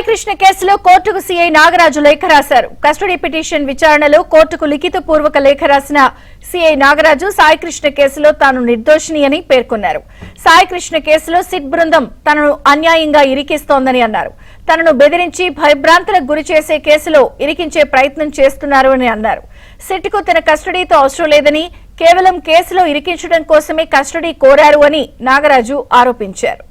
సాయి కృష్ణ కేసులో కోర్టుకు సీఐ నాగరాజు లేఖ రాశారు. కస్టడీ పిటిషన్ విచారణలో కోర్టుకు లిఖితపూర్వక లేఖ రాసిన సీఐ నాగరాజు సాయి కృష్ణ కేసులో తాను నిర్దోషిని అని పేర్కొన్నారు. సాయి కృష్ణ కేసులో సిట్ బృందం తనను అన్యాయంగా ఇరికిస్తోందని అన్నారు. తనను బెదిరించి భయభ్రాంతులకు గురి చేసే కేసులో ఇరికించే ప్రయత్నం చేస్తున్నారు అని అన్నారు. సిట్ కు తన కస్టడీతో అవసరం లేదని, కేవలం కేసులో ఇరికించడం కోసమే కస్టడీ కోరారు అని నాగరాజు ఆరోపించారు.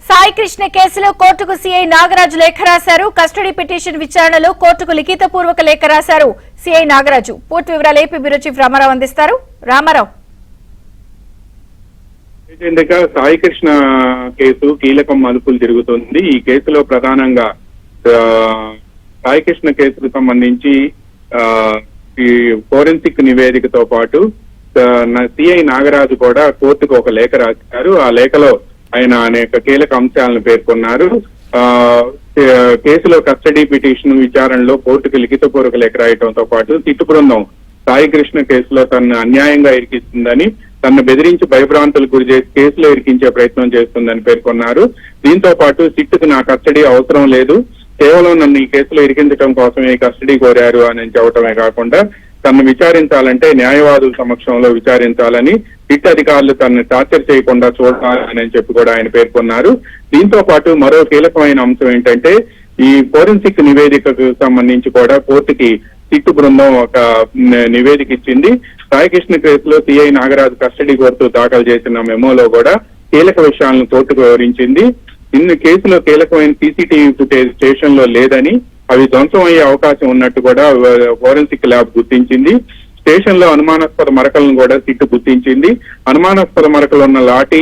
సాయి కృష్ణ కేసులో కోర్టుకు సీఐ నాగరాజు లేఖ రాశారు. కస్టడీ పిటిషన్ విచారణలో కోర్టుకు లిఖితపూర్వక లేఖ రాశారు సీఐ నాగరాజు. పూర్తి వివరాలు ఏపీ బ్యూరో చీఫ్ రామారావు అందిస్తారు. రామారావు. సాయి కృష్ణ కేసు కీలకం మలుపులు తిరుగుతుంది. ఈ కేసులో ప్రధానంగా సాయి కృష్ణ కేసుకు సంబంధించి ఈ ఫోరెన్సిక్ నివేదికతో పాటు సిఐ నాగరాజు కూడా కోర్టుకు ఒక లేఖ రాశారు. ఆ లేఖలో ఆయన అనేక కీలక అంశాలను పేర్కొన్నారు. కేసులో కస్టడీ పిటిషన్ విచారణలో కోర్టుకు లిఖితపూర్వక లేఖ రాయడంతో పాటు సిట్ బృందం సాయి కృష్ణ కేసులో తనను అన్యాయంగా ఇరికిస్తుందని, తనను బెదిరించి భయభ్రాంతులకు గురి చేసి కేసులో ఇరికించే ప్రయత్నం చేస్తుందని పేర్కొన్నారు. దీంతో పాటు సిట్కు నా కస్టడీ అవసరం లేదు, కేవలం నన్ను ఈ కేసులో ఇరికించడం కోసమే కస్టడీ కోరారు అని చెప్పడమే కాకుండా తనను విచారించాలంటే న్యాయవాదుల సమక్షంలో విచారించాలని, సిట్ అధికారులు తనను టార్చర్ చేయకుండా చూడాలని చెప్పి కూడా ఆయన పేర్కొన్నారు. దీంతో పాటు మరో కీలకమైన అంశం ఏంటంటే ఈ ఫోరెన్సిక్ నివేదికకు సంబంధించి కూడా కోర్టుకి సిట్ బృందం ఒక నివేదిక ఇచ్చింది. సాయి కృష్ణ కేసులో సిఐ నాగరాజు కస్టడీ కోరుతూ దాఖలు చేసిన మెమోలో కూడా కీలక విషయాలను కోర్టుకు వివరించింది. ఇన్ని కేసులో కీలకమైన సీసీటీవీ ఫుటేజ్ స్టేషన్ లో లేదని, అవి ధ్వంసం అయ్యే అవకాశం ఉన్నట్టు కూడా ఫోరెన్సిక్ ల్యాబ్ గుర్తించింది. స్టేషన్ లో అనుమానాస్పద మరకలను కూడా సిట్ గుర్తించింది. అనుమానాస్పద మరకలు ఉన్న లాఠీ,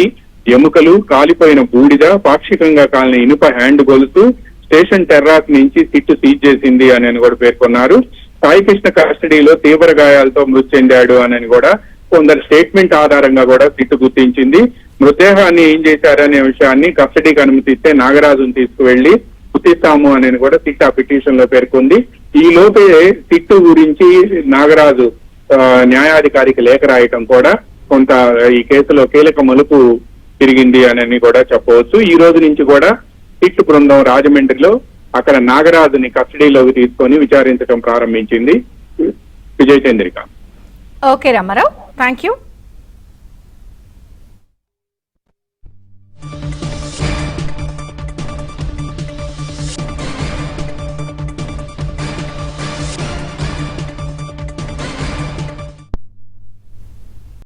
ఎముకలు, కాలిపోయిన బూడిద, పాక్షికంగా కాలిన ఇనుప హ్యాండ్ గొలుసు స్టేషన్ టెర్రాస్ నుంచి సిట్ సీజ్ చేసింది అని కూడా పేర్కొన్నారు. సాయి కృష్ణ కస్టడీలో తీవ్ర గాయాలతో మృతి చెందాడు అని కూడా కొందరు స్టేట్మెంట్ ఆధారంగా కూడా సిట్ గుర్తించింది. మృతదేహాన్ని ఏం చేశారనే విషయాన్ని కస్టడీకి అనుమతిస్తే నాగరాజును తీసుకువెళ్లి గుర్తిస్తాము అని కూడా సిట్ ఆ పిటిషన్ లో పేర్కొంది. ఈ లోపే సిట్ గురించి నాగరాజు న్యాయాధికారికి లేఖ రాయటం కూడా కొంత ఈ కేసులో కీలక మలుపు తిరిగింది అని కూడా చెప్పవచ్చు. ఈ రోజు నుంచి కూడా సిట్ బృందం రాజమండ్రిలో అక్కడ నాగరాజుని కస్టడీలోకి తీసుకొని విచారించడం ప్రారంభించింది. Vijayachandrika. Okay Ramarao, thank you.